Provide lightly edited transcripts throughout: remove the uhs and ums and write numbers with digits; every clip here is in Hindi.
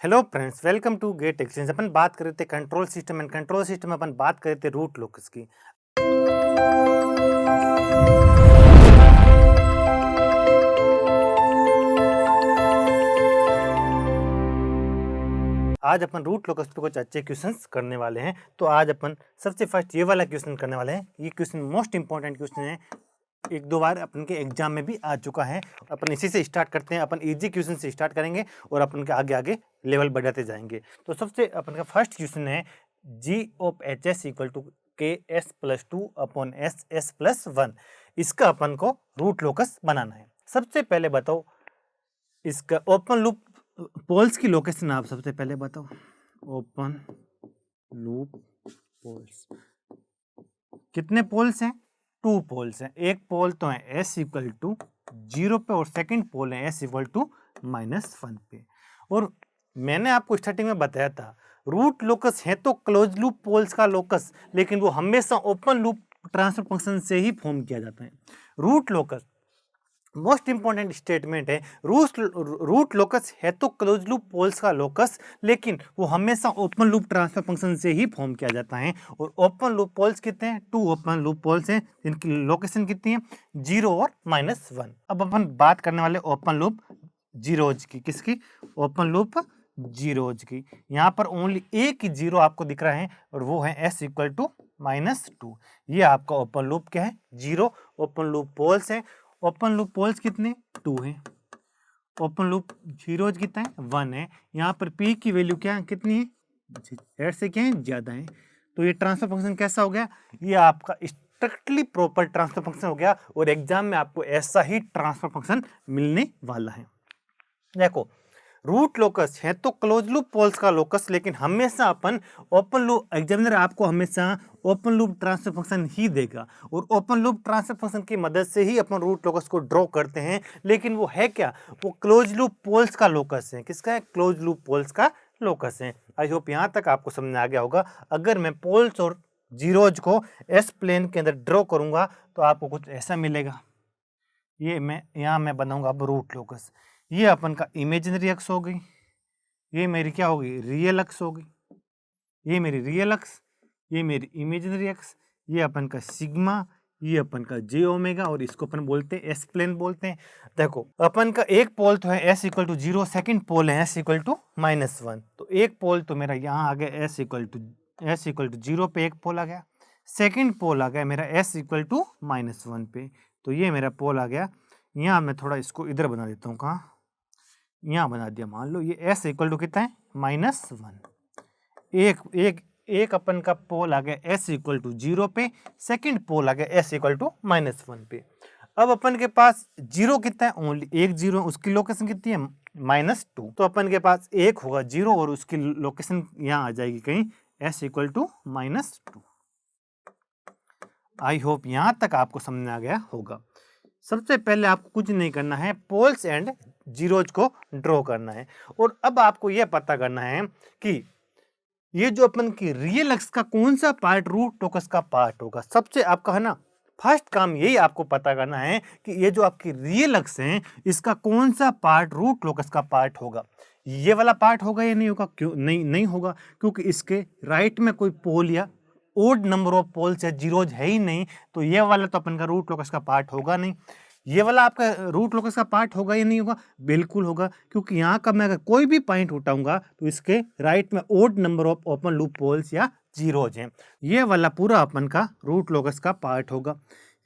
Hello friends, welcome to gate exchange. अपन बात कर रहे थे control system and control system में अपन बात कर रहे थे रूट लोकस की। आज अपन रूट लोकस पे कुछ अच्छे क्वेश्चंस करने वाले हैं। तो आज अपन सबसे फर्स्ट ये वाला क्वेश्चन करने वाले हैं। ये क्वेश्चन मोस्ट इंपॉर्टेंट क्वेश्चन है, एक दो बार अपन के एग्जाम में भी आ चुका है। अपन इसी से स्टार्ट करते हैं। अपन इजी क्वेश्चन से स्टार्ट करेंगे और अपन के आगे आगे लेवल बढ़ाते जाएंगे। तो सबसे अपन का फर्स्ट क्वेश्चन है, G of H S equal to K S plus two upon S S plus one. इसका अपन को रूट लोकस बनाना है। सबसे पहले बताओ इसका ओपन लूप पोल्स की लोकेशन आप सबसे पहले बताओ। ओपन लूप पोल्स कितने पोल्स हैं? 2 पोल्स हैं। एक पोल तो है एस इक्वल टू 0 पे और सेकंड पोल है एस इक्वल टू -1 पे। और मैंने आपको स्टार्टिंग में बताया था रूट लोकस है तो क्लोज लूप पोल्स का लोकस, लेकिन वो हमेशा ओपन लूप ट्रांसफर फंक्शन से ही फॉर्म किया जाता है। Root locus most important statement है। रूट लोकस है तो क्लोज लूप पोल्स का लोकस, लेकिन वो हमेशा ओपन लूप ट्रांसफर फंक्शन से ही फॉर्म किया जाता है। और ओपन लूप पोल्स कितने हैं? 2 ओपन लूप पोल्स हैं जिनकी लोकेशन कितनी है? 0 और -1। अब अपन बात करने वाले ओपन लूप जीरोज की। किसकी? ओपन लूप जीरोज की। यहाँ पर ओनली एक ही जीरो आपको दिख रहा है और वो है एस इक्वल टू -2। ये आपका ओपन लूप क्या है? जीरो। ओपन लूप पोल्स है। ओपन लूप पोल्स कितने? 2 हैं। ओपन लूप जीरोज कितना है? 1 है। यहाँ पर पी की वैल्यू क्या है? कितनी है? जेड से क्या है? ज़्यादा है। तो ये ट्रांसफर फंक्शन कैसा हो गया? ये आपका स्ट्रिक्टली प्रॉपर ट्रांसफर फंक्शन हो गया और एग्जाम में आपको ऐसा ही ट्रांसफर फंक्शन मिलने वाला है। देखो, रूट लोकस है तो क्लोज लूप पोल्स का लोकस, लेकिन हमेशा अपन ओपन लूप, एग्जामिनर आपको हमेशा ओपन लूप ट्रांसफर फंक्शन ही देगा और ओपन लूप ट्रांसफर फंक्शन की मदद से ही अपन रूट लोकस को ड्रॉ करते हैं। लेकिन वो है क्या? वो क्लोज लूप पोल्स का लोकस है। किसका है? क्लोज लूप पोल्स का लोकस है। आई होप यहाँ तक आपको समझ आ गया होगा। अगर मैं पोल्स और जीरोज को एस प्लेन के अंदर ड्रॉ करूंगा तो आपको कुछ ऐसा मिलेगा। ये मैं यहाँ मैं बनाऊंगा अब रूट लोकस। ये अपन का इमेजिनरी अक्स हो गई, ये मेरी क्या होगी? रियल अक्स होगी। ये मेरी रियल अक्स, ये मेरी इमेजिनरी अक्स, ये अपन का सिग्मा, ये अपन का जे ओमेगा और इसको अपन बोलते हैं एस प्लेन बोलते हैं। देखो, अपन का एक पोल तो है एस इक्वल टू 0, सेकेंड पोल है एस इक्वल टू -1। तो एक पोल तो मेरा यहाँ आ गया एस इक्वल टू 0 पे एक पोल आ गया। सेकेंड पोल आ गया मेरा एस इक्वल टू -1 पे। तो ये मेरा पोल आ गया। यहाँ मैं थोड़ा इसको इधर बना देता हूँ। कहाँ? यहाँ बना दिया। मान लो ये एस इक्वल टू कितना है? -1। एक एक एक अपन का पोल आ गया एस इक्वल टू 0 पे, सेकंड पोल आ गया एस इक्वल टू -1 पे। अब अपन के पास जीरो कितना है? ओनली एक जीरो। उसकी लोकेशन कितनी है? -2। तो अपन के पास एक होगा जीरो और उसकी लोकेशन यहाँ आ जाएगी कहीं S equal to -2। I hope यहाँ तक आपको समझ आ गया होगा। सबसे पहले आपको कुछ नहीं करना है, पोल्स एंड जीरोज को ड्रॉ करना है। और अब आपको यह पता करना है कि ये जो अपन की रियल अक्स का कौन सा पार्ट रूट लोकस का पार्ट होगा। सबसे आपका है ना फर्स्ट काम यही आपको पता करना है कि ये जो आपकी रियल अक्स है इसका कौन सा पार्ट रूट लोकस का पार्ट होगा। ये वाला पार्ट होगा या नहीं होगा? क्यों नहीं होगा? क्योंकि इसके राइट में कोई पोल या ओड नंबर ऑफ पोल्स या जीरोज है ही नहीं। तो ये वाला तो अपन का रूट लोकस का पार्ट होगा नहीं। ये वाला आपका रूट लोकस का पार्ट होगा या नहीं होगा? बिल्कुल होगा, क्योंकि यहाँ का मैं अगर कोई भी पॉइंट उठाऊंगा तो इसके राइट में odd number of open loop poles या जीरोज हैं। ये वाला पूरा अपन का रूट लोकस का पार्ट होगा।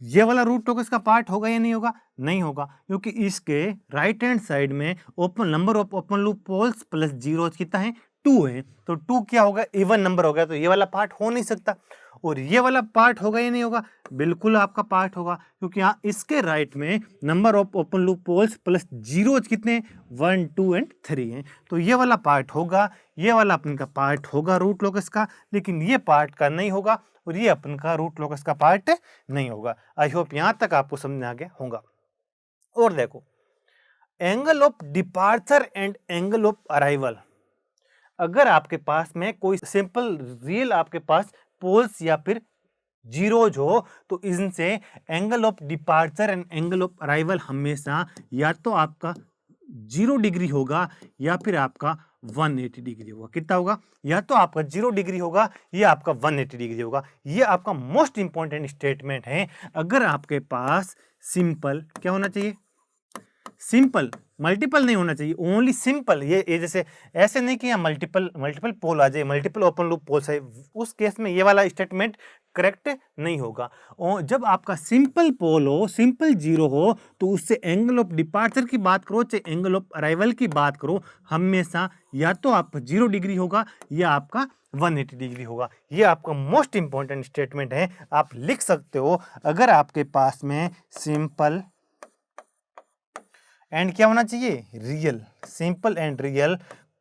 ये वाला रूट लोकस का पार्ट होगा या नहीं होगा? नहीं होगा, क्योंकि इसके राइट हैंड साइड में open number of open loop poles plus zeros कितना है? 2 है। तो 2 क्या होगा? इवन नंबर हो गया। तो ये वाला पार्ट हो नहीं सकता। और ये वाला पार्ट होगा या नहीं होगा? बिल्कुल आपका पार्ट होगा, क्योंकि यहाँ इसके राइट में number of open loop poles plus zeros कितने? 1, 2 एंड 3 हैं। तो ये वाला पार्ट होगा। ये वाला अपन का पार्ट होगा रूट लोकस का, लेकिन ये पार्ट का नहीं होगा और ये अपन का रूट लोकस का पार्ट नहीं होगा। आई होप यहाँ तक आपको समझ आ गया होगा। और देखो, angle of departure and angle of arrival. अगर आपके पास में कोई सिंपल रियल आपके पास पोल्स या फिर जीरोज हो तो इनसे angle of departure and angle of arrival हमेशा या तो आपका 0 डिग्री होगा या फिर आपका 180 डिग्री होगा। कितना होगा? या तो आपका 0 डिग्री होगा या आपका 180 डिग्री होगा। ये आपका मोस्ट इंपॉर्टेंट स्टेटमेंट है। अगर आपके पास सिंपल क्या होना चाहिए? सिंपल, मल्टीपल नहीं होना चाहिए, ओनली सिंपल। ये जैसे ऐसे नहीं कि यहाँ मल्टीपल पोल आ जाए, मल्टीपल ओपन लूप पोल्स है, उस केस में ये वाला स्टेटमेंट करेक्ट नहीं होगा। और जब आपका सिंपल पोल हो, सिंपल जीरो हो, तो उससे एंगल ऑफ डिपार्चर की बात करो चाहे एंगल ऑफ अराइवल की बात करो, हमेशा या तो आपका 0 डिग्री होगा या आपका 180 डिग्री होगा। ये आपका मोस्ट इंपॉर्टेंट स्टेटमेंट है, आप लिख सकते हो। अगर आपके पास में सिंपल एंड क्या होना चाहिए? रियल, सिंपल एंड रियल,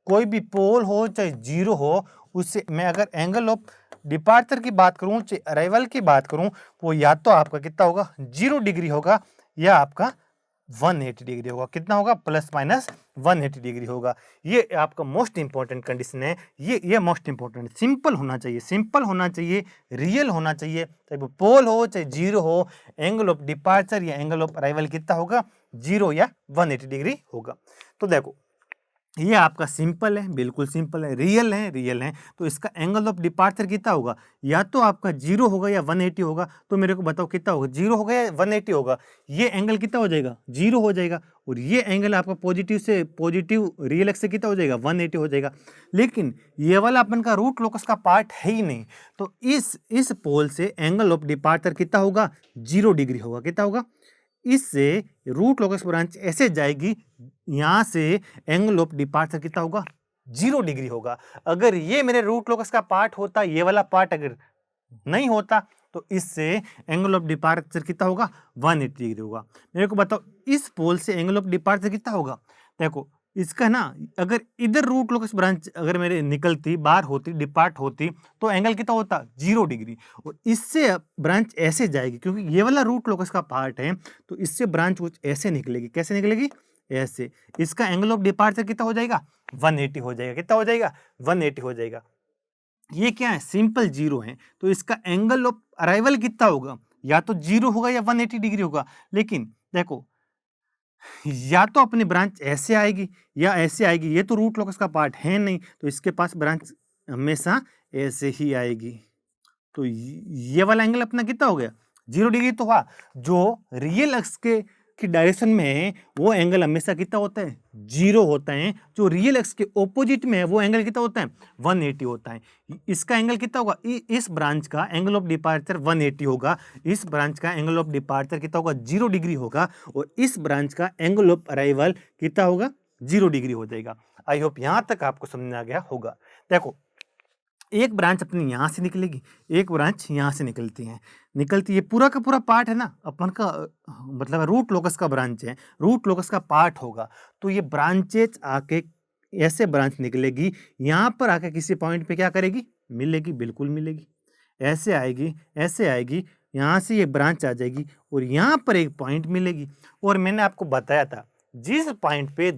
कोई भी पोल हो चाहे जीरो हो, उससे मैं अगर एंगल ऑफ डिपार्चर की बात करूं चाहे अराइवल की बात करूं, वो या तो आपका कितना होगा? 0 डिग्री होगा या आपका 180 डिग्री होगा। कितना होगा? प्लस माइनस 180 डिग्री होगा। ये आपका मोस्ट इंपॉर्टेंट कंडीशन है। ये मोस्ट इंपॉर्टेंट, सिंपल होना चाहिए, सिंपल होना चाहिए, रियल होना चाहिए, चाहे वो पोल हो चाहे जीरो हो, एंगल ऑफ डिपार्चर या एंगल ऑफ अराइवल कितना होगा? 0 या 180 डिग्री होगा। तो देखो ये आपका सिंपल है, बिल्कुल सिंपल है, रियल है, तो इसका एंगल ऑफ डिपार्चर कितना होगा? या तो आपका 0 होगा या 180 होगा। तो मेरे को बताओ कितना होगा? 0 होगा या 180 होगा? ये एंगल कितना हो जाएगा? 0 हो जाएगा। और ये एंगल आपका पॉजिटिव से पॉजिटिव रियल एक्स से कितना हो जाएगा? 180 हो जाएगा। लेकिन ये वाला अपन का रूट लोकस का पार्ट है ही नहीं, तो इस पोल से एंगल ऑफ डिपार्चर कितना होगा? 0 डिग्री होगा। कितना होगा? इससे रूट लोकस ब्रांच ऐसे जाएगी, यहां से एंगल ऑफ डिपार्चर कितना होगा? 0 डिग्री होगा। अगर ये मेरे रूट लोकस का पार्ट होता, ये वाला पार्ट अगर नहीं होता, तो इससे एंगल ऑफ डिपार्चर कितना होगा? 180 डिग्री होगा। मेरे को बताओ इस पोल से एंगल ऑफ डिपार्चर कितना होगा? देखो इसका ना, अगर इधर रूट लोकस ब्रांच अगर मेरे निकलती, बाहर होती, डिपार्ट होती, तो एंगल कितना होता? 0 डिग्री। और इससे ब्रांच ऐसे जाएगी, क्योंकि ये वाला रूट लोकस का पार्ट है, तो इससे ब्रांच कुछ ऐसे निकलेगी। कैसे निकलेगी? ऐसे। इसका एंगल ऑफ डिपार्चर कितना हो जाएगा? 180 हो जाएगा। कितना हो जाएगा? 180 हो जाएगा। ये क्या है? सिंपल जीरो है, तो इसका एंगल ऑफ अराइवल कितना होगा? या तो 0 होगा या 180 डिग्री होगा। लेकिन देखो या तो अपनी ब्रांच ऐसे आएगी या ऐसे आएगी, ये तो रूट लोकस का पार्ट है नहीं, तो इसके पास ब्रांच हमेशा ऐसे ही आएगी। तो ये वाला एंगल अपना कितना हो गया? 0 डिग्री तो हुआ। जो रियल एक्स के की डायरेक्शन में है वो एंगल हमेशा कितना होता है? 0 होता है। जो रियल एक्स के ऑपोजिट में है वो एंगल कितना होता है? 180 होता है। इसका एंगल कितना होगा? इस ब्रांच का एंगल ऑफ डिपार्चर 180 होगा। इस ब्रांच का एंगल ऑफ डिपार्चर कितना होगा? 0 डिग्री होगा। और इस ब्रांच का एंगल ऑफ अराइवल कितना होगा? 0 डिग्री हो जाएगा। आई होप यहां तक आपको समझ में आ गया होगा। देखो एक ब्रांच अपनी यहाँ से निकलेगी, एक ब्रांच यहाँ से निकलती है, पूरा का पूरा पार्ट है ना अपन का, मतलब रूट लोकस का ब्रांच है, रूट लोकस का पार्ट होगा। तो ये ब्रांचेज आके ऐसे ब्रांच निकलेगी, यहाँ पर आके किसी पॉइंट पे क्या करेगी? मिलेगी, बिल्कुल मिलेगी। ऐसे आएगी, यहाँ से ये ब्रांच आ जाएगी और यहाँ पर एक पॉइंट मिलेगी। और मैंने आपको बताया था जिस पॉइंट पे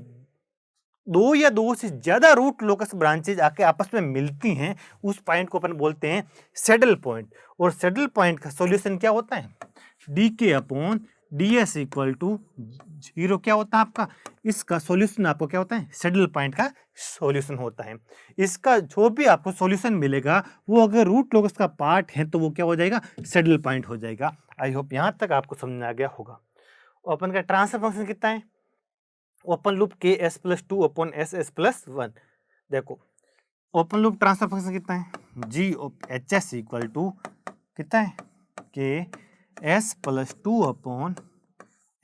दो या दो से ज्यादा रूट लोकस ब्रांचेज आके आपस में मिलती हैं, उस पॉइंट को अपन बोलते हैं सैडल पॉइंट। और सैडल पॉइंट का सॉल्यूशन क्या होता है? D upon D S equal to 0 क्या होता है आपका? इसका सॉल्यूशन आपको क्या होता है? सैडल पॉइंट का सॉल्यूशन होता है। इसका जो भी आपको सॉल्यूशन मिलेगा वो अगर रूट लोकस का पार्ट है तो वो क्या हो जाएगा? सैडल पॉइंट हो जाएगा। आई होप यहां तक आपको समझ में आ गया होगा। अपन का ट्रांसफर फंक्शन कितना है? Open loop K S plus 2 upon S S plus 1। देखो ओपन लूप ट्रांसफर फंक्शन कितना है? G H S equal to कितना है? K S plus 2 upon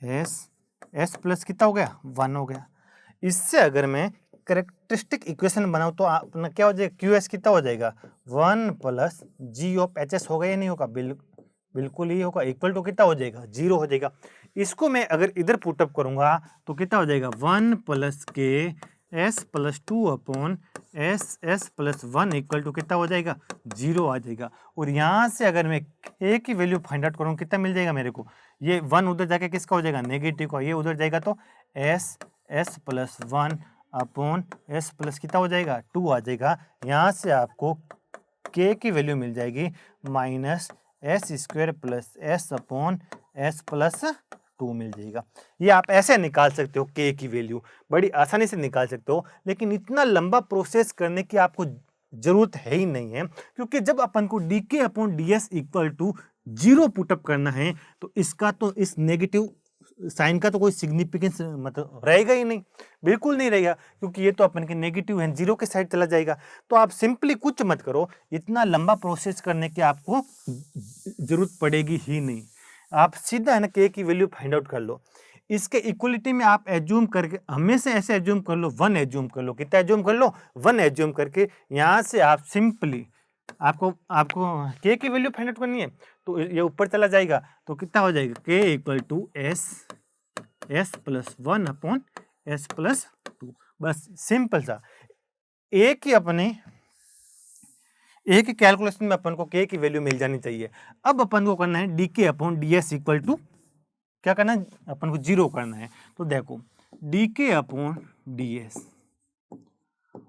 S plus कितना हो गया? 1 हो गया। इससे अगर मैं करेक्टरिस्टिक इक्वेशन बनाऊं तो अपना क्या हो जाएगा? क्यू एस कितना हो जाएगा? 1 plus G of H S होगा या नहीं होगा? बिल्कुल ही होगा। इक्वल टू कितना हो जाएगा? 0 हो जाएगा। इसको मैं अगर इधर पुटअप करूंगा तो कितना हो जाएगा? 1 plus K S plus 2 upon S S plus 1 equal to कितना हो जाएगा? 0 आ जाएगा। और यहाँ से अगर मैं के की वैल्यू फाइंड आउट करूँ कितना मिल जाएगा मेरे को? ये 1 उधर जाके किसका हो जाएगा? नेगेटिव का। ये उधर जाएगा तो S S plus 1 upon S plus कितना हो जाएगा? 2 आ जाएगा। यहाँ से आपको के की वैल्यू मिल जाएगी minus S square plus S upon S plus 2 मिल जाएगा। ये आप ऐसे निकाल सकते हो k की वैल्यू, बड़ी आसानी से निकाल सकते हो, लेकिन इतना लंबा प्रोसेस करने की आपको जरूरत है ही नहीं है, क्योंकि जब अपन को dk upon ds equal to 0 put up करना है तो इसका तो इस नेगेटिव साइन का तो कोई सिग्निफिकेंस मतलब रहेगा ही नहीं, बिल्कुल नहीं रहेगा, क्योंकि ये तो अपन के नेगेटिव है, 0 के साइड चला जाएगा। तो आप सिंपली कुछ मत करो, इतना लंबा प्रोसेस करने की आपको जरूरत पड़ेगी ही नहीं। आप सीधा है ना k की वैल्यू फाइंड आउट कर लो। इसके इक्वलिटी में आप एज्यूम करके हमेशा ऐसे एज्यूम कर लो, 1 एज्यूम कर लो। कितना एज्यूम कर लो? 1 एज्यूम करके यहाँ से आप सिंपली आपको k की वैल्यू फाइंड आउट करनी है, तो ये ऊपर चला जाएगा तो कितना हो जाएगा? k equal to s plus 1 upon s plus 2। बस सिंपल सा एक ही कैलकुलेशन में अपन को k की वैल्यू मिल जानी चाहिए। अब अपन को करना है dk upon ds equal to क्या करना है? अपन को 0 करना है। तो देखो dk अपॉन ds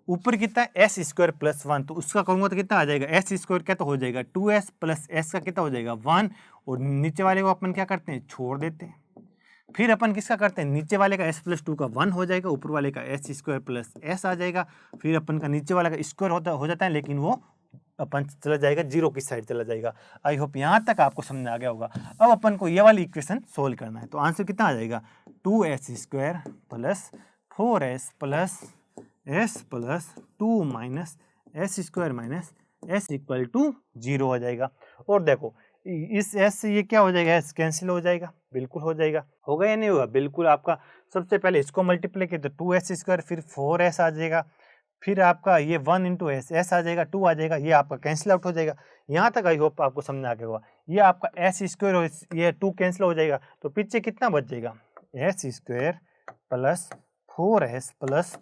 ऊपर कितना है? एस स्क्वायर प्लस 1, तो उसका करूंगा तो कितना आ जाएगा? एस स्क्वायर क्या तो हो जाएगा 2s प्लस एस का कितना हो जाएगा 1, और नीचे वाले को अपन क्या करते हैं? छोड़ देते हैं। फिर अपन किसका करते हैं? नीचे वाले का s प्लस 2 का 1 हो जाएगा, ऊपर वाले का एस स्क्वायर प्लस एस आ जाएगा। फिर अपन का नीचे वाला का स्क्वायर हो जाता है, लेकिन वो अपन चला जाएगा 0 की साइड चला जाएगा। आई होप यहाँ तक आपको समझ आ गया होगा। अब अपन को ये वाली इक्वेशन सोल्व करना है, तो आंसर कितना आ जाएगा? 2s square plus 4s plus s plus 2 minus S square minus S equal to 0 हो जाएगा। और देखो इस s से ये क्या हो जाएगा? s कैंसिल हो जाएगा, बिल्कुल हो जाएगा। होगा या नहीं होगा? बिल्कुल। आपका सबसे पहले इसको मल्टीप्लाई किया तो 2s स्क्वायर, फिर 4s आ जाएगा, फिर आपका ये 1 इंटू s आ जाएगा, 2 आ जाएगा, ये आपका कैंसिल आउट हो जाएगा। यहाँ तक आई होप आपको समझ आ गया होगा। ये आपका s स्क्वायर और ये 2 कैंसिल हो जाएगा, तो पीछे कितना बच जाएगा? s square plus 4s plus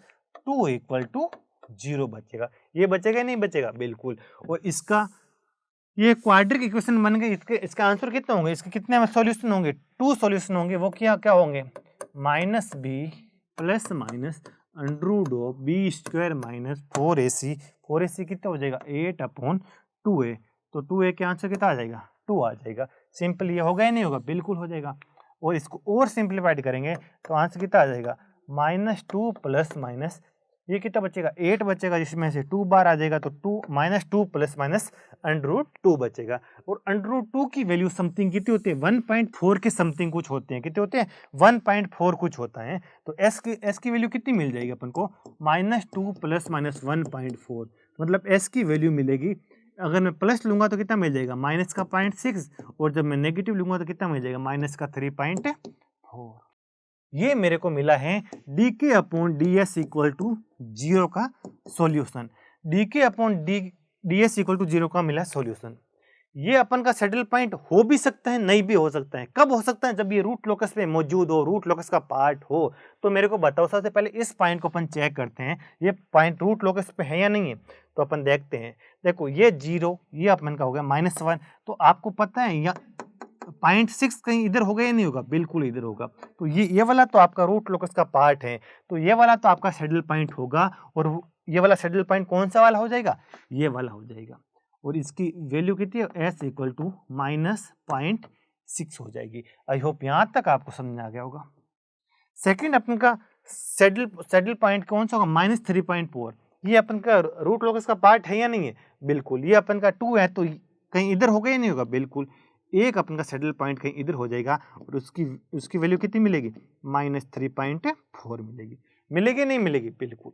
2 equal to 0 बचेगा। ये बचेगा या नहीं बचेगा? बिल्कुल। और इसका ये क्वाड्रिक इक्वेशन बन गई। इसका आंसर कितना होंगे? इसके कितने सॉल्यूशन होंगे? 2 सॉल्यूशन होंगे। वो क्या क्या होंगे? Minus B plus minus under root of B square minus 4ac। 4ac कितना हो जाएगा? 8 अपॉन 2a। तो 2a के आंसर कितना आ जाएगा? 2 आ जाएगा। सिंपल। ये होगा या नहीं होगा? बिल्कुल हो जाएगा। और इसको और सिंप्लीफाइड करेंगे तो आंसर कितना आ जाएगा? -2 प्लस माइनस ये कितना बचेगा? 8 बचेगा, जिसमें से 2 बार आ जाएगा, तो 2 प्लस माइनस √2 बचेगा। और √2 की वैल्यू समथिंग कितनी होती है? 1.4 के समथिंग कुछ होते हैं। कितने होते हैं? 1.4 कुछ होता है। तो s की वैल्यू कितनी मिल जाएगी अपन को? -2 प्लस माइनस 1.4, मतलब s की वैल्यू मिलेगी। अगर मैं प्लस लूंगा तो कितना मिल जाएगा? माइनस का 0.6, और जब मैं नेगेटिव लूंगा तो कितना मिल जाएगा? माइनस का 3.4। ये मेरे को मिला है dk upon ds equal to 0 का solution. dk upon ds equal to 0 का मिला सॉल्यूशन। ये अपन का सेटल पॉइंट हो भी सकता है, नहीं भी हो सकता है। कब हो सकता है? जब ये रूट लोकस पे मौजूद हो, रूट लोकस का पार्ट हो। तो मेरे को बताओ, सबसे पहले इस पॉइंट को अपन चेक करते हैं, ये पॉइंट रूट लोकस पे है या नहीं है। तो अपन देखते हैं। देखो ये 0, ये अपन का हो गया -1। तो आपको पता है या 0.6 कहीं इधर होगा या नहीं होगा? बिल्कुल इधर होगा। तो ये वाला तो आपका रूट लोकस का पार्ट है, तो ये वाला तो आपका सैडल पॉइंट होगा। और ये वाला सैडल पॉइंट कौन सा वाला हो जाएगा? ये वाला हो जाएगा। और इसकी वैल्यू कितनी है? s इक्वल टू -0.6 हो जाएगी। आई होप यहाँ तक आपको समझ आ गया होगा। सेकंड अपन का सैडल पॉइंट कौन सा होगा? -3.4। ये अपन का रूट लोकस का पार्ट है या नहीं है? बिल्कुल। ये अपन का 2 है, तो कहीं इधर होगा या नहीं होगा? बिल्कुल। एक अपन का सैडल पॉइंट कहीं इधर हो जाएगा, और उसकी वैल्यू कितनी मिलेगी? -3.4 मिलेगी। मिलेगी नहीं मिलेगी? बिल्कुल।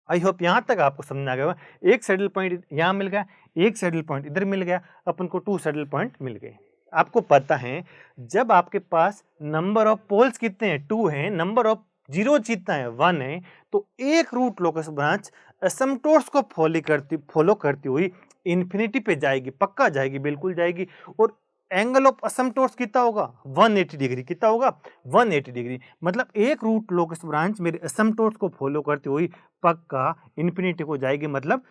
आई होप यहाँ तक आपको समझ आ गया होगा। एक सैडल पॉइंट यहाँ मिल गया, एक सैडल पॉइंट इधर मिल गया, अपन को 2 सैडल पॉइंट मिल गए। आपको पता है जब आपके पास नंबर ऑफ पोल्स कितने हैं? 2 हैं, नंबर ऑफ जीरो कितना है? 1 है। तो एक रूट लोकस ब्रांच एसिम्प्टोट्स को फॉलो करती हुई इन्फिनिटी पे जाएगी, पक्का जाएगी, बिल्कुल जाएगी। और एंगल ऑफ एसिम्प्टोट्स कितना होगा? 180 डिग्री। कितना होगा? 180 डिग्री। मतलब एक रूट लोकस ब्रांच मेरे एसिम्प्टोट्स को फॉलो करती हुई पक्का इन्फिनिटी को जाएगी, मतलब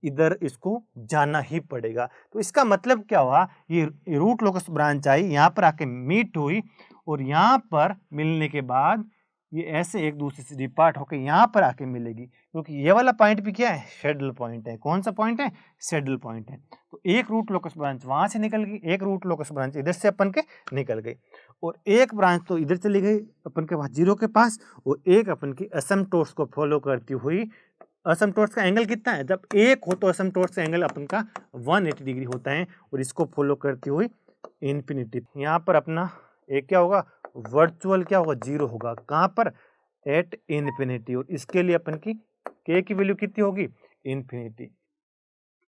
इधर इसको जाना ही पड़ेगा। तो इसका मतलब क्या हुआ? ये रूट लोकस ब्रांच आई, यहाँ पर आके मीट हुई, और यहाँ पर मिलने के बाद ये ऐसे एक दूसरे से डिपार्ट होकर यहाँ पर आके मिलेगी, क्योंकि ये वाला पॉइंट भी क्या है? सैडल पॉइंट है। कौन सा पॉइंट है? सैडल पॉइंट है। तो एक रूट लोकस ब्रांच वहां से निकल गई, एक रूट लोकस ब्रांच इधर से अपन के निकल गई। और एक ब्रांच तो इधर चली गई अपन के पास 0 के पास, और एक अपन की एसिम्पटोट्स को फॉलो करती हुई। एसिम्पटोट्स का एंगल कितना है, जब एक हो तो एसिम्पटोट्स का एंगल अपन का 180 डिग्री होता है, और इसको फॉलो करती हुई इन्फिनिटी। यहाँ पर अपना एक क्या होगा, वर्चुअल क्या होगा, 0 होगा। कहाँ पर, एट इन्फिनिटी। और इसके लिए अपन की k की वैल्यू कितनी होगी, इन्फिनिटी।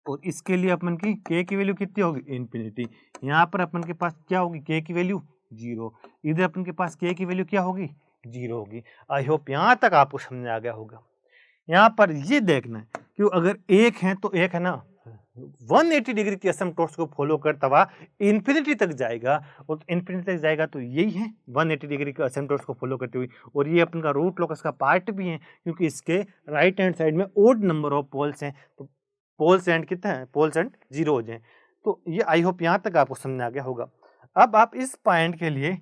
और इसके लिए अपन की k की वैल्यू कितनी होगी, इन्फिनिटी। यहाँ पर अपन के पास क्या होगी, k की वैल्यू 0। इधर अपन के पास k की वैल्यू क्या होगी, 0 होगी। आई होप यहाँ तक आपको समझ आ गया होगा। यहाँ पर ये देखना है कि अगर एक है तो एक है ना 180 डिग्री की एसिम्पटोट्स को फॉलो करता हुआ इन्फिनिटी तक जाएगा, और इन्फिनिटी तक जाएगा तो यही है 180 डिग्री के एसिम्पटोट्स को फॉलो करते हुए। और ये अपन का रूट लोकस का पार्ट भी है, क्योंकि इसके राइट हैंड साइड में ओड नंबर ऑफ पोल्स हैं, तो पोल्स एंड कितना है, पोल्स एंड 0 हो जाए। तो ये आई होप यहाँ तक आपको समझ आ गया होगा। अब आप इस पॉइंट के लिए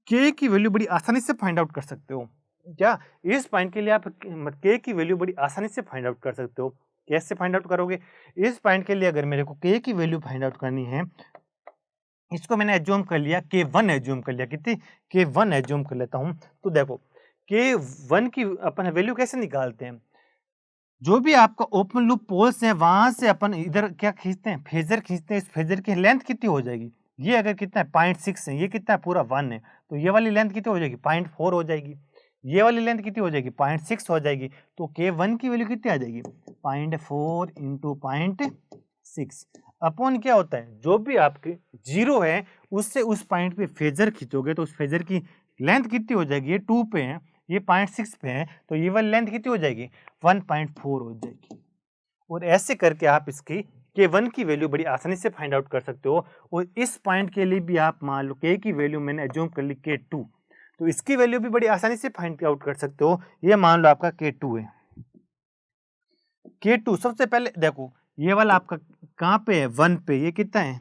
k की वैल्यू बड़ी आसानी से फाइंड आउट कर सकते हो। क्या इस पॉइंट के लिए आप k की वैल्यू बड़ी आसानी से फाइंड आउट कर सकते हो। कैसे फाइंड आउट करोगे, इस पॉइंट के लिए अगर मेरे को k की वैल्यू फाइंड आउट करनी है, इसको मैंने एज्यूम कर लिया, k1 एज्यूम कर लिया, कितनी, k1 एज्यूम कर लेता हूं। तो देखो k1 की अपन वैल्यू कैसे निकालते हैं, जो भी आपका ओपन लूप पोल्स है वहां से अपन इधर क्या खींचते हैं, फेजर खींचते हैं। इस फेजर की लेंथ कितनी हो जाएगी, ये अगर कितना है 0.6 है, ये कितना है पूरा 1 है, तो ये वाली लेंथ कितनी हो जाएगी, 0.4 हो जाएगी। ये वाली लेंथ कितनी हो जाएगी, 0.6 हो जाएगी। तो k1 की वैल्यू कितनी आ जाएगी, 0.4 इंटू 0.6 अपॉन क्या होता है, जो भी आपके 0 है उससे उस पॉइंट पे फेजर खींचोगे तो उस फेजर की लेंथ कितनी हो जाएगी, ये 2 पे है, ये 0.6 पे है, तो ये वाली लेंथ कितनी हो जाएगी, 1.4 हो जाएगी। और ऐसे करके आप इसकी k1 की वैल्यू बड़ी आसानी से फाइंड आउट कर सकते हो। और इस पॉइंट के लिए भी आप मान लो k की वैल्यू मैंने एज्यूम कर ली k2, तो इसकी वैल्यू भी बड़ी आसानी से फाइंड आउट कर सकते हो। ये मान लो आपका k2 है। k2 सबसे पहले देखो ये वाला आपका कहाँ पे है, 1 पे, ये कितना है,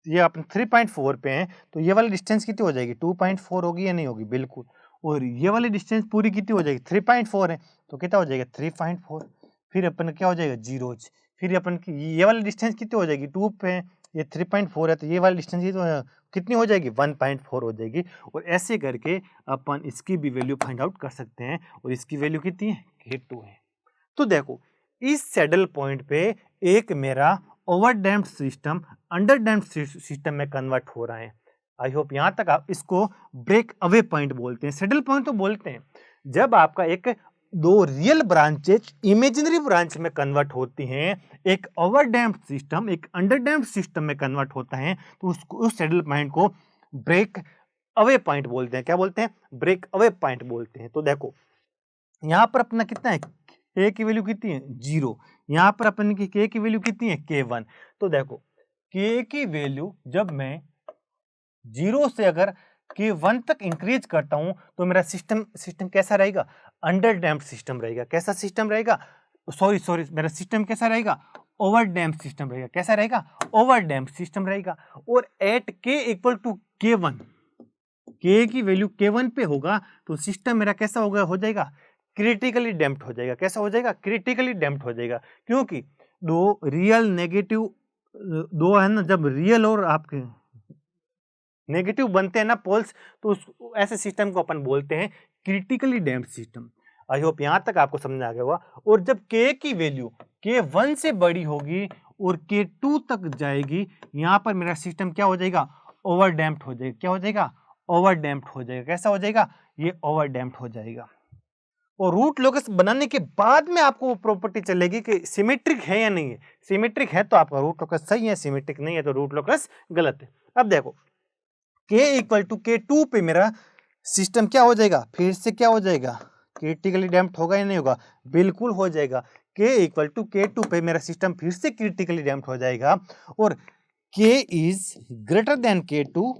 ये अपन 3.4 पे है, तो ये वाली डिस्टेंस कितनी हो जाएगी, 2.4 होगी या नहीं होगी, बिल्कुल। और ये वाली डिस्टेंस पूरी कितनी हो जाएगी, 3.4 है, तो कितना हो जाएगा 3.4। फिर अपन क्या हो जाएगा 0, फिर अपन की ये वाली डिस्टेंस कितनी हो जाएगी, 2 पे है, ये 3.4 है, तो ये वाली डिस्टेंस कितनी हो जाएगी, 1.4 हो जाएगी। और ऐसे करके अपन इसकी भी वैल्यू फाइंड आउट कर सकते हैं। और इसकी वैल्यू कितनी है, k2 है। तो देखो इस सैडल पॉइंट पे एक मेरा ओवरडैम्प्ड सिस्टम अंडरडैम्प्ड सिस्टम में कन्वर्ट हो रहा है। आई होप यहाँ तक आप इसको ब्रेक अवे पॉइंट बोलते हैं, सैडल पॉइंट तो बोलते हैं जब आपका एक दो रियल ब्रांचेज इमेजिनरी ब्रांच में कन्वर्ट होती हैं, एक ओवरडैम्प्ड सिस्टम एक अंडरडैम्प्ड सिस्टम में कन्वर्ट होता है, तो उसको उस सैडल पॉइंट को ब्रेक अवे पॉइंट बोलते हैं। क्या बोलते हैं, ब्रेक अवे पॉइंट बोलते हैं। तो देखो यहाँ पर अपना कितना है, k की वैल्यू कितनी है, 0। यहाँ पर अपन की k की वैल्यू कितनी है, k1। तो देखो k की वैल्यू जब मैं 0 से अगर k1 तक इंक्रीज करता हूं तो मेरा सिस्टम कैसा रहेगा, अंडरडैम्प्ड सिस्टम रहेगा। कैसा सिस्टम रहेगा, सॉरी मेरा सिस्टम कैसा रहेगा, ओवरडैम्प्ड सिस्टम रहेगा। कैसा रहेगा, ओवरडैम्प्ड सिस्टम रहेगा। और at k equal to k1, k की वैल्यू k1 पे होगा तो सिस्टम मेरा कैसा होगा, हो जाएगा क्रिटिकली डैम्प्ड हो जाएगा। कैसा हो जाएगा, क्रिटिकली डैम्प्ड हो जाएगा। क्योंकि दो रियल नेगेटिव, दो है ना, जब रियल और आपके नेगेटिव बनते हैं ना पोल्स, तो उस ऐसे सिस्टम को अपन बोलते हैं क्रिटिकली डैम्प्ड सिस्टम। आई होप यहाँ तक आपको समझ आ गया होगा। और जब k की वैल्यू k1 से बड़ी होगी और k2 तक जाएगी, यहाँ पर मेरा सिस्टम क्या हो जाएगा, ओवर डैम्प्ड हो जाएगा। क्या हो जाएगा, ओवर डैम्प्ड हो जाएगा। कैसा हो जाएगा, ये ओवर डैम्प्ड हो जाएगा। और रूट लोकस बनाने के बाद में आपको वो प्रॉपर्टी चलेगी कि सिमेट्रिक है या नहीं है। सिमेट्रिक है तो आपका रूट लोकस सही है, सिमेट्रिक नहीं है तो रूट लोकस गलत है। अब देखो k इक्वल टू k2 पे मेरा सिस्टम क्या हो जाएगा, फिर से क्या हो जाएगा, क्रिटिकली डैम्प्ड होगा या नहीं होगा, बिल्कुल हो जाएगा। k इक्वल टू k2 पे मेरा सिस्टम फिर से क्रिटिकली डैम्प्ड हो जाएगा। और k is greater then k2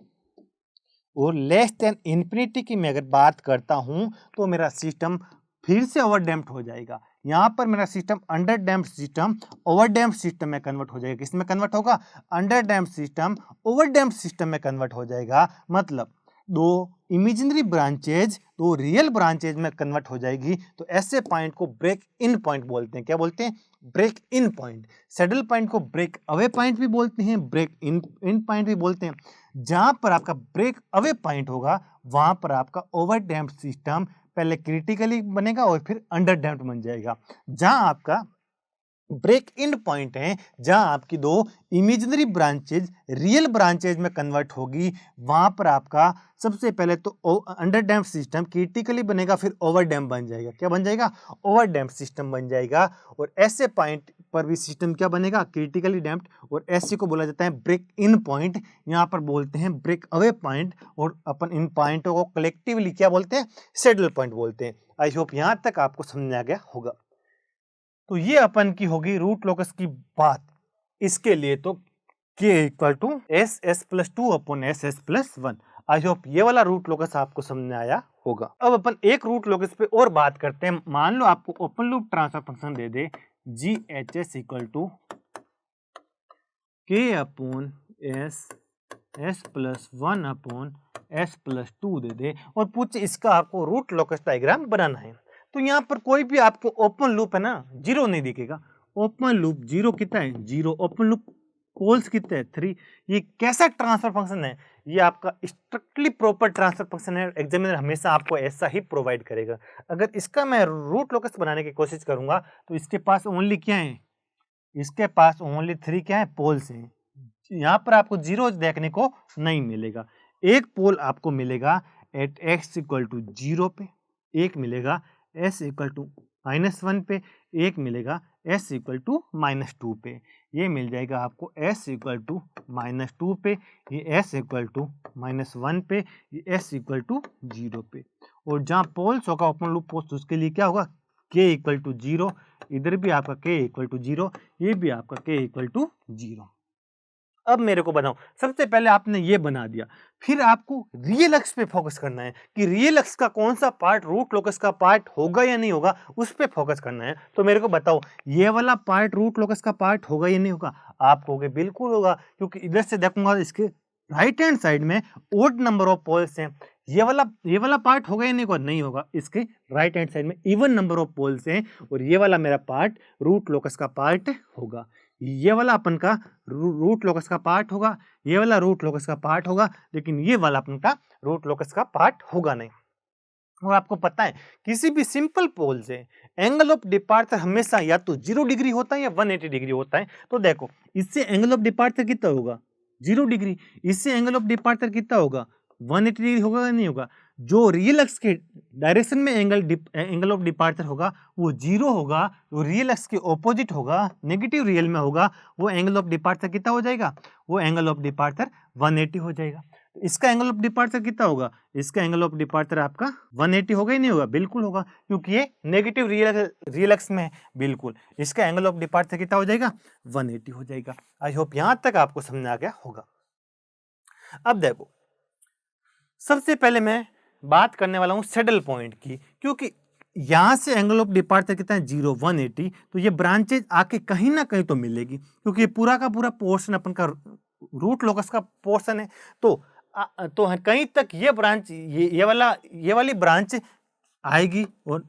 और लेस देन इंफिनिटी की मैं अगर बात करता हूं तो मेरा सिस्टम फिर से ओवर डैम्प्ड हो जाएगा। यहाँ पर मेरा system under damped system over damped system में कन्वर्ट हो जाएगा। किसमें कन्वर्ट होगा, under damped system over damped system में कन्वर्ट हो जाएगा। मतलब दो इमेजिनरी ब्रांचेज दो रियल ब्रांचेज में कन्वर्ट हो जाएगी तो ऐसे पॉइंट को ब्रेक इन पॉइंट बोलते हैं। क्या बोलते हैं? Break in point. Saddle point को ब्रेक अवे पॉइंट भी बोलते हैं, ब्रेक इन पॉइंट भी बोलते हैं। जहां पर आपका ब्रेक अवे पॉइंट होगा वहां पर आपका ओवर डैम्प्ड सिस्टम पहले क्रिटिकली बनेगा और फिर अंडर डैम्प्ड बन जाएगा। जहां आपका ब्रेक इन पॉइंट है, जहां आपकी दो इमेजिनरी ब्रांचेज रियल ब्रांचेज में कन्वर्ट होगी, वहां पर आपका सबसे पहले तो अंडर डैम्प सिस्टम क्रिटिकली बनेगा, फिर ओवर डैम्प बन जाएगा। क्या बन जाएगा? ओवर डैम्प सिस्टम बन जाएगा। और ऐसे पॉइंट पर भी सिस्टम क्या बनेगा? Critically damped. और ऐसे को बोला जाता है ब्रेक इन पॉइंट, यहाँ पर बोलते हैं ब्रेक अवे पॉइंट। और अपन इन पॉइंटों को कलेक्टिवली क्या बोलते हैं? सैडल पॉइंट बोलते हैं। आई होप यहां तक आपको समझ आ गया होगा। तो ये अपन की होगी रूट लोकस की बात। इसके लिए तो k equal to S S plus two upon S S plus one. I hope ये वाला रूट लोकस आपको समझ में आया होगा। अब अपन एक रूट लोकस पे और बात करते हैं। मान लो आपको ओपन लूप ट्रांसफर फंक्शन दे दे G H S equal to K upon S S plus one upon S plus two दे दे और पूछे इसका आपको रूट लोकस डायग्राम बनाना है। तो यहाँ पर कोई भी आपको ओपन लूप है ना, जीरो नहीं दिखेगा। ओपन लूप जीरो कितना है? जीरो। ओपन लूप पोल्स कितने हैं? 3। ये कैसा ट्रांसफर फंक्शन है? ये आपका स्ट्रिक्टली प्रॉपर ट्रांसफर फंक्शन है। एग्जामिनर हमेशा आपको ऐसा ही प्रोवाइड करेगा। अगर इसका मैं रूट लोकस बनाने की कोशिश करूंगा तो इसके पास ओनली क्या है? इसके पास ओनली 3 क्या है? पोल्स हैं। यहाँ पर आपको जीरो देखने को नहीं मिलेगा। एक पोल आपको मिलेगा at X equal to zero पे, एक मिलेगा एस इक्वल टू -1 पे, एक मिलेगा एस इक्वल टू -2 पे। ये मिल जाएगा आपको एस इक्वल टू -2 पे, ये एस इक्वल टू -1 पे, ये एस इक्वल टू 0 पे। और जहाँ पोल्स होगा ओपन लूप पोल्स उसके लिए क्या होगा? के इक्वल टू 0। इधर भी आपका के इक्वल टू 0, ये भी आपका के इक्वल टू 0। अब मेरे को बताओ, सबसे पहले आपने ये बना दिया, फिर आपको रियल अक्स पे फोकस करना है कि रियल अक्स का कौन सा पार्ट रूट लोकस का पार्ट होगा या नहीं होगा, उस पे फोकस करना है। तो मेरे को बताओ ये वाला पार्ट रूट लोकस का पार्ट होगा या नहीं होगा? आप कहोगे बिल्कुल होगा, क्योंकि इधर से देखूंगा इसके राइट हैंड साइड में ओड नंबर ऑफ पोल्स हैं। ये वाला पार्ट होगा या नहीं होगा? नहीं होगा। इसके राइट हैंड साइड में इवन नंबर ऑफ पोल्स हैं और ये वाला मेरा पार्ट रूट लोकस का पार्ट होगा। ये वाला अपन का रूट लोकस का पार्ट होगा, ये वाला रूट लोकस का पार्ट होगा, लेकिन ये वाला अपन का रूट लोकस का पार्ट होगा नहीं। और आपको पता है किसी भी सिंपल पोल से एंगल ऑफ डिपार्चर हमेशा या तो 0 डिग्री होता है या 180 डिग्री होता है। तो देखो इससे एंगल ऑफ डिपार्चर कितना होगा? 0 डिग्री। इससे एंगल ऑफ डिपार्चर कितना होगा? 180 डिग्री होगा या नहीं होगा? जो रियल एक्स के डायरेक्शन में एंगल ऑफ डिपार्चर होगा वो 0 होगा। जो रियल एक्स के ऑपोजिट होगा, नेगेटिव रियल में होगा, वो एंगल ऑफ डिपार्चर कितना हो जाएगा? वो एंगल ऑफ डिपार्चर 180 हो जाएगा। इसका एंगल ऑफ डिपार्चर कितना होगा? इसका एंगल ऑफ डिपार्चर आपका 180 होगा ही नहीं होगा? बिल्कुल होगा, क्योंकि ये नेगेटिव रियल एक्स में है। बिल्कुल इसका एंगल ऑफ डिपार्चर कितना हो जाएगा? 180 हो जाएगा। आई होप यहां तक आपको समझ आ गया होगा। अब देखो सबसे पहले मैं बात करने वाला हूं सैडल पॉइंट की, क्योंकि यहां से एंगल ऑफ डिपार्चर कितना है? 0 180। तो ये ब्रांचेज आके कहीं ना कहीं तो मिलेगी, क्योंकि ये पूरा का पूरा पोर्शन अपन का रूट लोकस का पोर्शन है। तो कहीं तक ये ब्रांच ये वाली ब्रांच आएगी और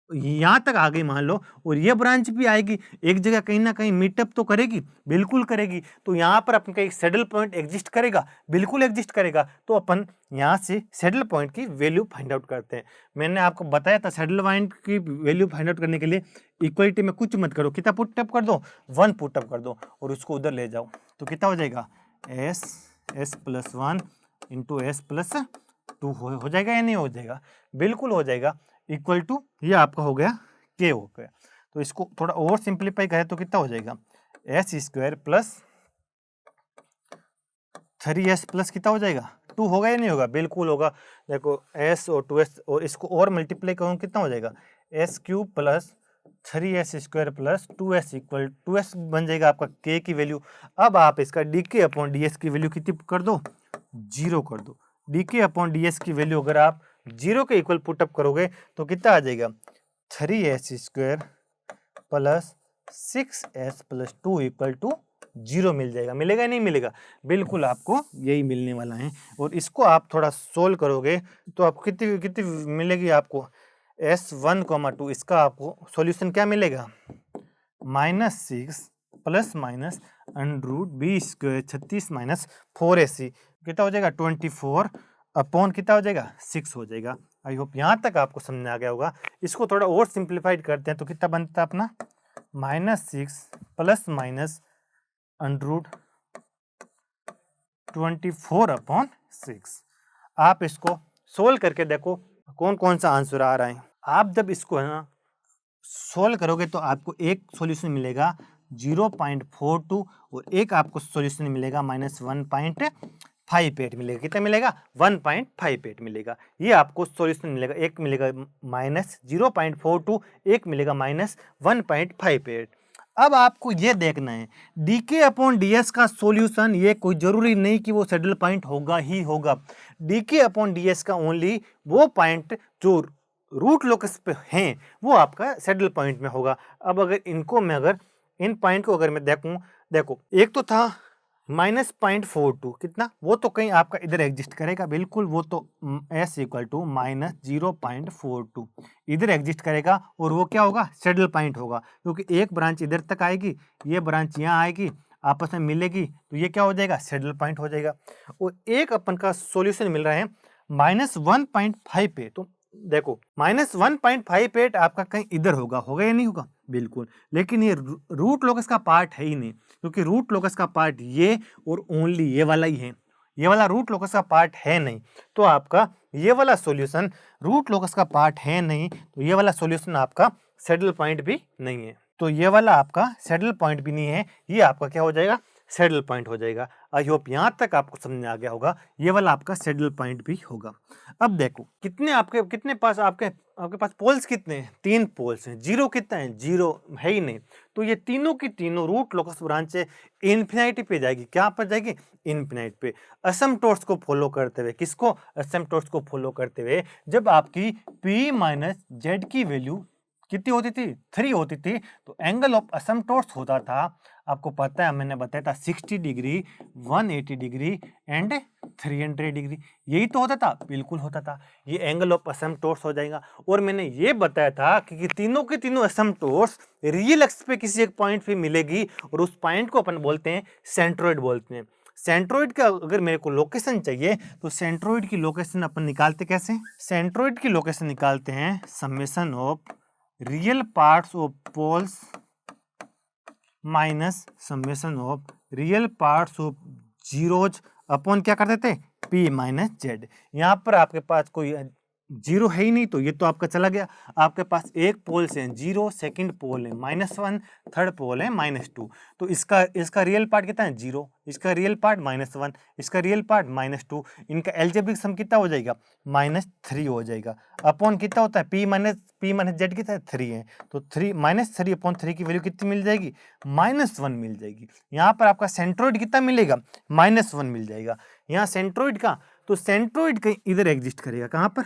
यहाँ तक आ गई मान लो, और ये ब्रांच भी आएगी, एक जगह कहीं ना कहीं मीटअप तो करेगी, बिल्कुल करेगी। तो यहाँ पर अपन का एक सैडल पॉइंट एग्जिस्ट करेगा, बिल्कुल एग्जिस्ट करेगा। तो अपन यहाँ से सैडल पॉइंट की वैल्यू फाइंड आउट करते हैं। मैंने आपको बताया था सैडल पॉइंट की वैल्यू फाइंड आउट करने के लिए इक्वलिटी में कुछ मत करो, कितना पुटअप कर दो? 1 पुटअप कर दो और उसको उधर ले जाओ। तो कितना हो जाएगा? S plus 1 into S plus 2 हो जाएगा या नहीं हो जाएगा? बिल्कुल हो जाएगा। इक्वल टू ये आपका हो गया के हो गया। तो इसको थोड़ा और सिंप्लीफाई करें तो कितना हो जाएगा? S square plus 3s plus कितना हो जाएगा? 2 होगा या नहीं होगा? बिल्कुल होगा। देखो s और 2s और इसको और मल्टीप्लाई करूँ कितना हो जाएगा? S cube plus 3s square plus 2s equal 2s बन जाएगा आपका k की वैल्यू। अब आप इसका dk अपॉन ds की वैल्यू कितनी कर दो? 0 कर दो। dk अपॉन ds की वैल्यू अगर आप 0 के इक्वल पुटअप करोगे तो कितना आ जाएगा? 3s square plus 6s plus 2 equal to zero मिल जाएगा। मिलेगा या नहीं मिलेगा? बिल्कुल आपको यही मिलने वाला है। और इसको आप थोड़ा सोल्व करोगे तो आपको कितनी कितनी मिलेगी? आपको S1, 2 इसका आपको सॉल्यूशन क्या मिलेगा? -6 plus minus √b² 36 minus 4ac कितना हो जाएगा? 24 अपॉन कितना हो जाएगा? 6 हो जाएगा। आई होप यहाँ तक आपको समझ में आ गया होगा। इसको थोड़ा और सिंप्लीफाइड करते हैं तो कितना बनता है अपना? -6 प्लस माइनस √24/6। आप इसको सोल्व करके देखो कौन कौन सा आंसर आ रहा है। आप जब इसको है ना सोल्व करोगे तो आपको एक सॉल्यूशन मिलेगा 0.42 और एक आपको सॉल्यूशन मिलेगा -1.58 मिलेगा। कितना मिलेगा? 1.58 मिलेगा। ये आपको सॉल्यूशन मिलेगा। एक मिलेगा -0.42, एक मिलेगा -1.58। अब आपको ये देखना है dk/ds का सॉल्यूशन, ये कोई जरूरी नहीं कि वो सैडल पॉइंट होगा ही होगा। dk/ds का ओनली वो पॉइंट जो रूट लोकस पे हैं वो आपका सैडल पॉइंट में होगा। अब अगर इनको मैं अगर इन पॉइंट को अगर मैं देखूं, देखो एक तो था -0.42 कितना, वो तो कहीं आपका इधर एग्जिस्ट करेगा बिल्कुल, वो तो s = -0.42 इधर एग्जिस्ट करेगा और वो क्या होगा? सैडल पॉइंट होगा, क्योंकि एक ब्रांच इधर तक आएगी, ये ब्रांच यहाँ आएगी, आपस में मिलेगी तो ये क्या हो जाएगा? सैडल पॉइंट हो जाएगा। और एक अपन का सॉल्यूशन मिल रहा है -1.58। तो देखो -1.58 आपका कहीं इधर होगा, होगा या नहीं होगा? बिल्कुल। लेकिन ये रूट लोकस का पार्ट है ही नहीं, क्योंकि रूट लोकस का पार्ट ये और ओनली ये वाला ही है। ये वाला रूट लोकस का पार्ट है नहीं, तो आपका ये वाला सॉल्यूशन रूट लोकस का पार्ट है नहीं, तो ये वाला सॉल्यूशन आपका सैडल पॉइंट भी नहीं है। तो ये वाला आपका सैडल पॉइंट भी नहीं है, ये आपका क्या हो जाएगा? सैडल पॉइंट हो जाएगा। आई होप यहाँ तक आपको समझ में आ गया होगा। ये वाला आपका सैडल पॉइंट भी होगा। अब देखो कितने पास आपके पास पोल्स कितने हैं? 3 पोल्स हैं। जीरो कितना है? जीरो है ही नहीं। तो ये तीनों की तीनों रूट लोकस ब्रांच से इन्फिनिटी पे जाएगी। क्या पर जाएगी? इन्फिनिटी पे। असिम्प्टोट्स को फॉलो करते हुए, किसको? असिम्प्टोट्स को फॉलो करते हुए जब आपकी p - z की वैल्यू कितनी होती थी? 3 होती थी, तो एंगल ऑफ असिम्प्टोट्स होता था, आपको पता है मैंने बताया था 60 डिग्री, 180 डिग्री एंड 300 डिग्री। यही तो होता था, बिल्कुल होता था। ये एंगल ऑफ असिम्प्टोट्स हो जाएगा। और मैंने ये बताया था कि तीनों के तीनों असिम्प्टोट्स रियल एक्सिस पे किसी एक पॉइंट पे मिलेगी और उस पॉइंट को अपन बोलते हैं सेंट्रोइड बोलते हैं। सेंट्रोइड का अगर मेरे को लोकेशन चाहिए तो सेंट्रोइड की लोकेशन अपन निकालते कैसे? सेंट्रोइड की लोकेशन निकालते हैं summation of real parts of poles minus summation of real parts of zeros upon क्या कर देते? p - z। यहाँ पर आपके पास कोई जीरो है ही नहीं, तो ये तो आपका चला गया। आपके पास एक पोल से जीरो, सेकंड पोल है -1, थर्ड पोल है -2। तो इसका रियल पार्ट कितना है? जीरो। इसका रियल पार्ट -1, इसका रियल पार्ट -2। इनका एल्जेब्रिक सम कितना हो जाएगा? -3 हो जाएगा। अपॉन कितना होता है? p - z कितना है? 3 है। तो -3/3 की वैल्यू कितनी मिल जाएगी? -1 मिल जाएगी। यहाँ पर आपका सेंट्रोइड कितना मिलेगा? -1 मिल जाएगा। यहाँ सेंट्रोइड का, तो सेंट्रोइड कहीं इधर एग्जिस्ट करेगा, कहाँ पर?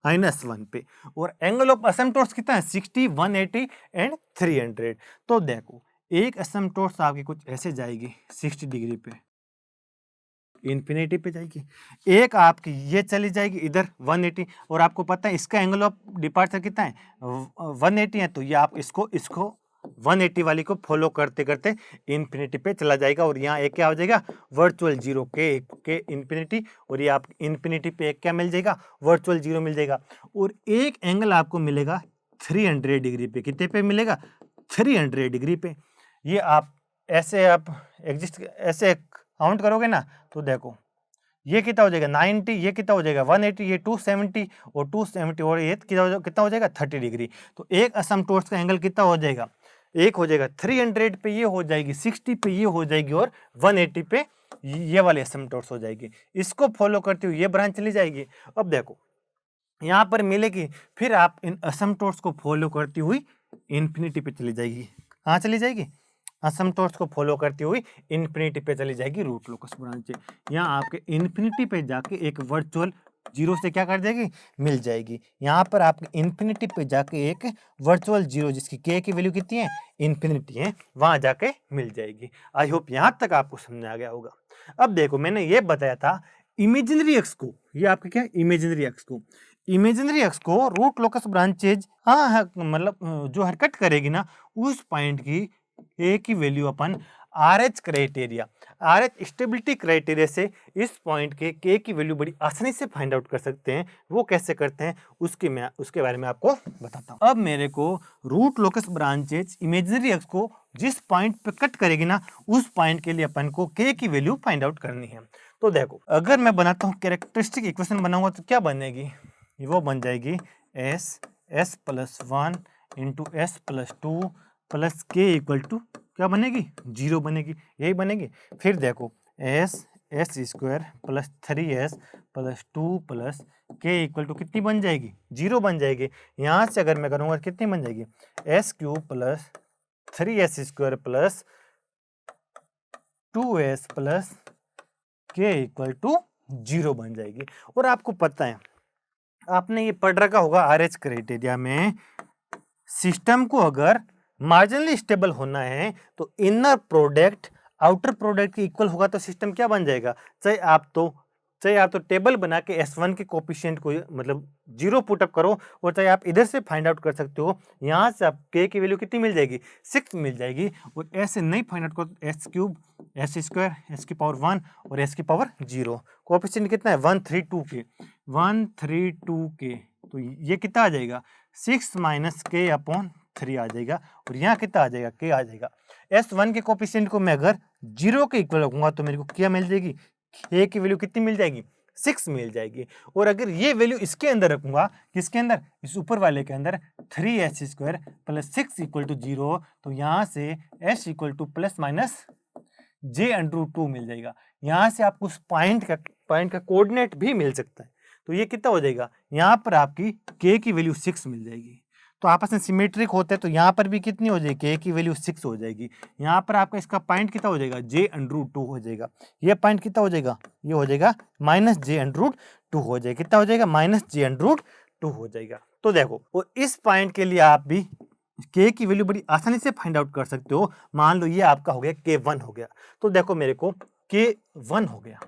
-1 पे। और एंगल ऑफ असिम्प्टोट्स कितना है? 60, 180 एंड 300। तो देखो एक असिम्प्टोट्स आपकी कुछ ऐसे जाएगी 60 डिग्री पे, इन्फिनिटी पे जाएगी। एक आपकी ये चली जाएगी इधर 180, और आपको पता है इसका एंगल ऑफ डिपार्चर कितना है? 180 है। तो ये आप इसको 180 वाली को फॉलो करते करते इन्फिनिटी पे चला जाएगा। और यहाँ एक क्या हो जाएगा? वर्चुअल जीरो के इन्फिनिटी, और ये आप इन्फिनिटी पे एक क्या मिल जाएगा? वर्चुअल जीरो मिल जाएगा। और एक एंगल आपको मिलेगा 300 डिग्री पे। कितने पे मिलेगा? 300 डिग्री पे। ये आप ऐसे काउंट करोगे ना, तो देखो ये कितना हो जाएगा? 90, ये कितना हो जाएगा? 180, ये 270 और 270 और ये कितना हो जाएगा? 30 डिग्री। तो एक असिम्प्टोट्स का एंगल कितना हो जाएगा? एक हो जाएगा 300 पे, ये हो जाएगी 60 पे, ये हो जाएगी, और 180 पे ये वाले असिम्प्टोट्स हो जाएगी। इसको फॉलो करते हुए ये ब्रांच चली जाएगी। अब देखो यहाँ पर मिलेगी, फिर आप इन असिम्प्टोट्स को फॉलो करती हुई इन्फिनिटी पे चली जाएगी। कहाँ चली जाएगी? असिम्प्टोट्स को फॉलो करती हुई इन्फिनिटी पे चली जाएगी रूट लोकस ब्रांच। यहाँ आपके इन्फिनिटी पे जाके एक वर्चुअल जीरो से क्या कर जाएगी, मिल जाएगी। यहाँ पर आपके इन्फिनिटी पे जाके एक वर्चुअल जीरो जिसकी के की वैल्यू कितनी है, इन्फिनिटी है, वहां जाके मिल जाएगी। आई होप यहाँ तक आपको समझ आ गया होगा। अब देखो मैंने ये बताया था इमेजिनरी एक्स को, ये आपके क्या इमेजिनरी एक्स को, इमेजिनरी एक्स को रूट लोकस ब्रांचेज हाँ मतलब जो हरकत करेगी ना उस पॉइंट की ए की वैल्यू अपन R H criteria, R H stability criteria से इस पॉइंट के के की वैल्यू बड़ी आसानी से फाइंड आउट कर सकते हैं। वो कैसे करते हैं उसके बारे में आपको बताता हूँ। अब मेरे को root locus branches imaginary X को जिस पॉइंट पे कट करेगी ना उस पॉइंट के लिए अपन को के की वैल्यू फाइंड आउट करनी है। तो देखो अगर मैं बनाता हूँ कैरेक्टरिस्टिक इक्वेशन बनाऊंगा तो क्या बनेगी, वो बन जाएगी S plus one into S plus two plus के इक्वल टू क्या बनेगी, जीरो बनेगी, यही बनेगी। फिर देखो S square plus 3s plus 2 plus के इक्वल टू कितनी बन जाएगी, जीरो बन जाएगी। यहाँ से अगर मैं करूँगा कितनी बन जाएगी, S cube plus 3s square plus 2s plus के इक्वल टू जीरो बन जाएगी। और आपको पता है आपने ये पढ़ रखा होगा आर एच क्राइटेरिया में, सिस्टम को अगर मार्जिनली स्टेबल होना है तो इनर प्रोडक्ट आउटर प्रोडक्ट के इक्वल होगा तो सिस्टम क्या बन जाएगा। चाहे आप तो टेबल बना के S1 के कोफिशिएंट को मतलब जीरो पुटअप करो और चाहे आप इधर से फाइंड आउट कर सकते हो। यहाँ से आप के की वैल्यू कितनी मिल जाएगी, 6 मिल जाएगी। और ऐसे नहीं फाइंड आउट करो S cube S square S की पावर 1 और एस की पावर 0, कोफिशिएंट कितना है 132 के, तो ये कितना आ जाएगा 6 माइनस के अपॉन 3 आ जाएगा। और यहाँ कितना आ जाएगा, के आ जाएगा। S1 के कोफिशिएंट को मैं अगर 0 के इक्वल रखूंगा तो मेरे को क्या मिल जाएगी, के की वैल्यू कितनी मिल जाएगी, 6 मिल जाएगी। और अगर ये वैल्यू इसके अंदर रखूंगा, किसके अंदर, इस ऊपर वाले के अंदर 3s square plus 6 equal to 0, तो यहाँ से s equal two plus minus j under 2 मिल जाएगा। यहाँ से आपको उस पॉइंट का कोऑर्डिनेट भी मिल सकता है। तो ये कितना हो जाएगा, यहाँ पर आपकी k की वैल्यू 6 मिल जाएगी। तो आपस में सिमेट्रिक होते हैं तो यहाँ पर भी कितनी हो जाएगी, के की वैल्यू 6 हो जाएगी। यहाँ पर आपका इसका पॉइंट कितना हो जाएगा, j अंडर 2 हो जाएगा। ये पॉइंट कितना हो जाएगा, ये हो जाएगा माइनस j अंडर 2 हो जाएगा। कितना हो जाएगा, माइनस j अंडर 2 हो जाएगा। तो देखो और इस पॉइंट के लिए आप भी के की वैल्यू बड़ी आसानी से फाइंड आउट कर सकते हो। मान लो ये आपका हो गया k1 हो गया, तो देखो मेरे को k1 हो गया,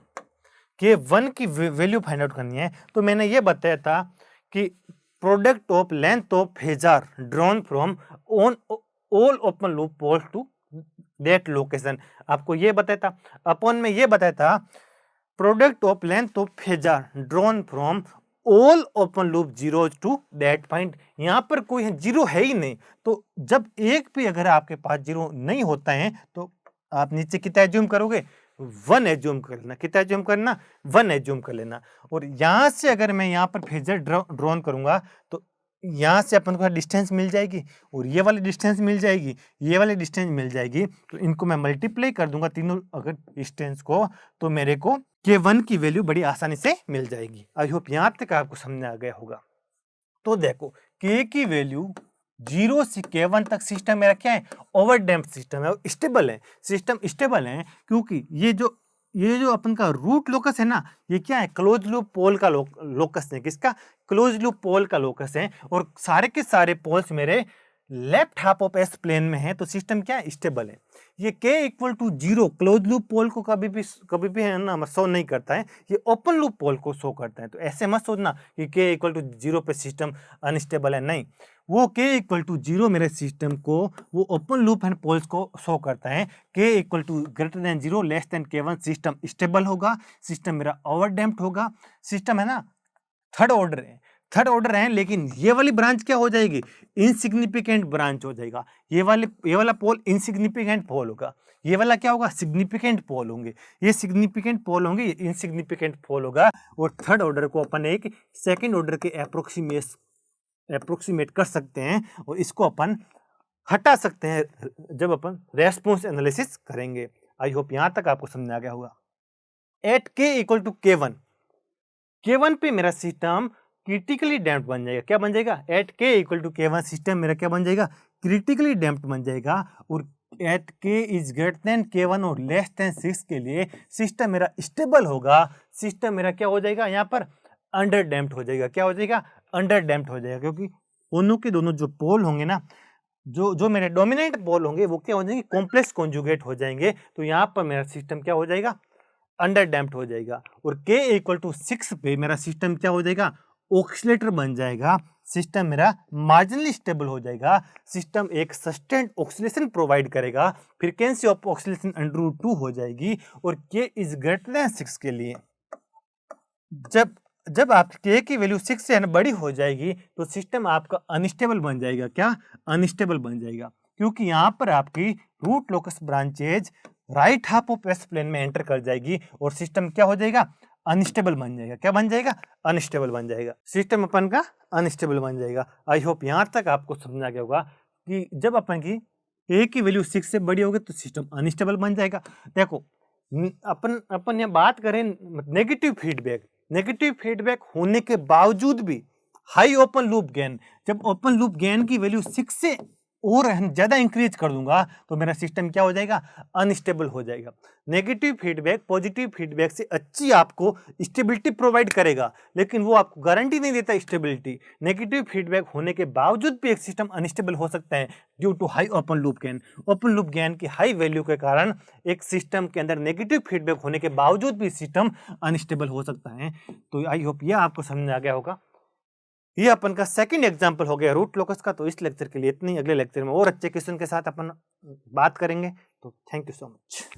k1 की वैल्यू फाइंड आउट करनी है। तो मैंने ये बताया था कि product of length of phasor drawn from on all open loop poles to that location, आपको ये बताया था। अपॉन में ये बताया था product of length of phasor drawn from all open loop zero to that point. यहाँ पर कोई जीरो है ही नहीं, तो जब एक भी अगर आपके पास जीरो नहीं होता है तो आप नीचे कितना एज्यूम करोगे, 1 एज्यूम कर लेना। कितना एज्यूम करना, 1 एज्यूम कर लेना। और यहाँ से अगर मैं यहाँ पर फेजर ड्रॉन करूंगा तो यहाँ से अपन को डिस्टेंस मिल जाएगी और ये वाली डिस्टेंस मिल जाएगी, ये वाली डिस्टेंस मिल जाएगी। तो इनको मैं मल्टीप्लाई कर दूंगा तीनों अगर डिस्टेंस को, तो मेरे को k1 की वैल्यू बड़ी आसानी से मिल जाएगी। आई होप यहाँ तक आपको समझ आ गया होगा। तो देखो k की वैल्यू 0 से k1 तक सिस्टम मेरा क्या है, ओवरडैम्प्ड सिस्टम है, स्टेबल है। सिस्टम स्टेबल है क्योंकि ये जो अपन का रूट लोकस है ना, ये क्या है, क्लोज लूप पोल का लोकस है। किसका, क्लोज लूप पोल का लोकस है। और सारे के सारे पोल्स मेरे left half of S plane में है, तो सिस्टम क्या है, स्टेबल है। ये k equal to 0 close loop pole को कभी भी है ना शो नहीं करता है, ये ओपन लूप पोल को शो करता है। तो ऐसे मत सोचना कि k इक्वल टू 0 पे सिस्टम अनस्टेबल है, नहीं। वो k इक्वल टू 0 मेरे सिस्टम को वो ओपन लूप एंड पोल्स को शो करता है। k equal to greater than 0 less than k1 system stable होगा, सिस्टम मेरा ओवरडैम्प्ड होगा। सिस्टम है ना थर्ड ऑर्डर है, लेकिन ये वाली ब्रांच क्या हो जाएगी, इनसिग्निफिकेंट ब्रांच हो जाएगा। ये वाला पोल इनसिग्निफिकेंट पोल होगा, ये वाला क्या होगा, सिग्निफिकेंट पोल होंगे। ये सिग्निफिकेंट पोल होंगे, ये इनसिग्निफिकेंट पोल होगा। और थर्ड ऑर्डर को अपन एक सेकंड ऑर्डर के अप्रोक्सीमेट कर सकते हैं और इसको अपन हटा सकते हैं जब अपन रेस्पॉन्स एनालिसिस करेंगे। आई होप यहां तक आपको समझ आ गया होगा। Eight k equal to k1 पे मेरा सिस्टम क्रिटिकली डैम्प्ड बन जाएगा। क्या बन जाएगा, at k equal to k1 system मेरा क्या बन जाएगा, क्रिटिकली डैम्प्ड बन जाएगा। और at k is greater than k1 और लेस देन 6 के लिए सिस्टम मेरा स्टेबल होगा। सिस्टम मेरा क्या हो जाएगा, यहाँ पर अंडर डैम्प्ड हो जाएगा। क्या हो जाएगा? अंडर डैम्प्ड हो जाएगा, क्योंकि दोनों के दोनों जो पोल होंगे ना, जो मेरे डोमिनेंट पोल होंगे वो क्या हो जाएंगे? कॉम्प्लेक्स कॉन्जुगेट हो जाएंगे। तो यहाँ पर मेरा सिस्टम क्या हो जाएगा? अंडर डैम्प्ड हो जाएगा। और k इक्वल टू 6 पे मेरा सिस्टम क्या हो जाएगा? ऑक्सीलेटर बन जाएगा। सिस्टम मेरा मार्जिनली स्टेबल हो जाएगा। सिस्टम एक सस्टेन्ड ऑक्सीलेशन प्रोवाइड करेगा। फ्रीक्वेंसी ऑफ ऑक्सीलेशन √2 हो जाएगी। और k इज ग्रेटर देन 6 के लिए जब जब आप k की वैल्यू 6 से बड़ी हो जाएगी तो सिस्टम आपका अनस्टेबल बन जाएगा। क्या? अनस्टेबल बन जाएगा, क्योंकि यहाँ पर आपकी root locus branches right half of S plane में एंटर कर जाएगी और सिस्टम क्या हो जाएगा? अनस्टेबल बन जाएगा। क्या बन जाएगा? अनस्टेबल बन जाएगा। सिस्टम अपन का अनस्टेबल बन जाएगा। आई होप यहाँ तक आपको समझ आ गया होगा कि जब अपन की a की वैल्यू 6 से बड़ी होगी तो सिस्टम अनस्टेबल बन जाएगा। देखो, अपन यहाँ बात करें नेगेटिव फीडबैक होने के बावजूद भी हाई ओपन लूप गेन, जब ओपन लूप गेन की वैल्यू 6 से और ज्यादा इंक्रीज कर दूंगा तो मेरा सिस्टम क्या हो जाएगा? अनस्टेबल हो जाएगा। नेगेटिव फीडबैक पॉजिटिव फीडबैक से अच्छी आपको स्टेबिलिटी प्रोवाइड करेगा, लेकिन वो आपको गारंटी नहीं देता स्टेबिलिटी। नेगेटिव फीडबैक होने के बावजूद भी एक सिस्टम अनस्टेबल हो सकता है due to high open loop gain. Open loop gain की हाई वैल्यू के कारण एक सिस्टम के अंदर नेगेटिव फीडबैक होने के बावजूद भी सिस्टम अनस्टेबल हो सकता है। तो आई होप ये आपको समझ आ गया होगा। ये अपन का सेकंड एग्जांपल हो गया रूट लोकस का। तो इस लेक्चर के लिए इतनी, अगले लेक्चर में और अच्छे क्वेश्चन के साथ अपन बात करेंगे। तो थैंक यू सो मच।